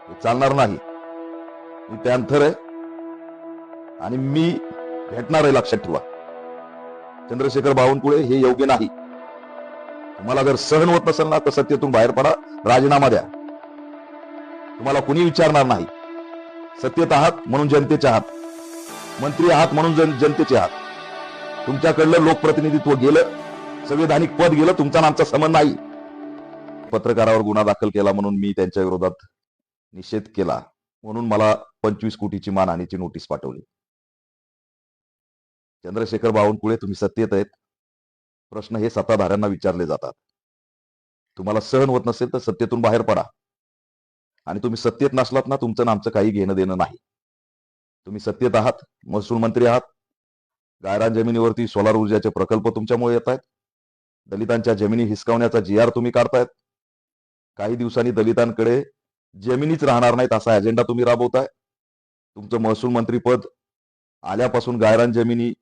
हे चालणार नाही. मी त्यांथर आहे आणि मी भेटणार आहे, लक्षात ठेवा. चंद्रशेखर बावनकुळे हे योग्य नाही. तुम्हाला जर सहन होत नसेल ना तर सत्तेतून बाहेर पडा, राजीनामा द्या. तुम्हाला कुणी विचारणार नाही. सत्तेत आहात म्हणून जनतेचे आहात, मंत्री आहात म्हणून जनतेचे आहात. तुमच्याकडलं लोकप्रतिनिधित्व गेलं, संविधानिक पद गेलं, तुमचा आणि आमचा संबंध नाही. पत्रकारावर गुन्हा दाखल केला म्हणून मी त्यांच्या विरोधात निषेध केला, म्हणून मला 25 कोटीची मानहानीची नोटीस पाठवली. चंद्रशेखर बावनकुळे, तुम्ही सत्तेत आहेत. प्रश्न हे सत्ताधाऱ्यांना विचारले जातात. तुम्हाला सहन होत नसेल तर सत्तेतून बाहेर पडा. आणि तुम्ही सत्तेत नसलात ना, तुमचं आमचं काही घेणं देणं नाही. तुम्ही सत्तेत आहात, महसूल मंत्री आहात. गायरान जमिनीवरती सोलार ऊर्जाचे प्रकल्प तुमच्यामुळे येत आहेत. दलितांच्या जमिनी हिसकावण्याचा GR तुम्ही काढतायत. काही दिवसांनी दलितांकडे जमिनीच राहणार नाहीत असा अजेंडा तुम्ही राबवताय. तुमचं महसूल मंत्री पद आल्यापासून गायरान जमिनी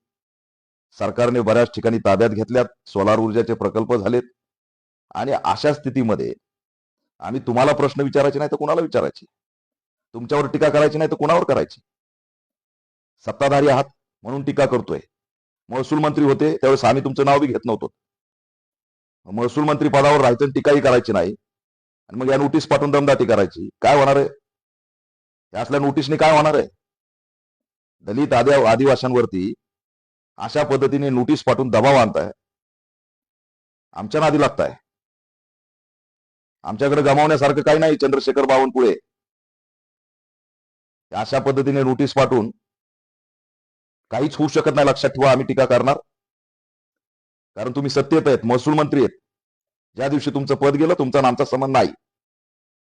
सरकारने बऱ्याच ठिकाणी ताब्यात घेतल्यात, सोलार ऊर्जाचे प्रकल्प झालेत. आणि अशा स्थितीमध्ये आम्ही तुम्हाला प्रश्न विचारायचे नाही तर कुणाला विचारायचे? तुमच्यावर टीका करायची नाही तर कुणावर करायची? सत्ताधारी आहात म्हणून टीका करतोय. महसूल मंत्री होते त्यावेळेस आम्ही तुमचं नाव बी घेत नव्हतो. महसूल मंत्री पदावर राहायचं, टीकाही करायची नाही, आणि मग या नोटीस पाठवून दमदाटी करायची. काय होणार आहे? या असल्या नोटीसने काय होणार आहे? दलित आदिवासींवरती अशा पद्धतीने नोटीस पाठवून दबाव आणताय, आमच्या नादी लागताय. आमच्याकडे गमावण्यासारखं काही नाही. चंद्रशेखर बावनकुळे, अशा पद्धतीने नोटीस पाठवून काहीच होऊ शकत नाही, लक्षात ठेवा. आम्ही टीका करणार कारण तुम्ही सत्तेत आहेत, महसूल मंत्री आहेत. ज्या दिवशी तुमचं पद गेलं, तुमचा आणि आमचा संबंध नाही.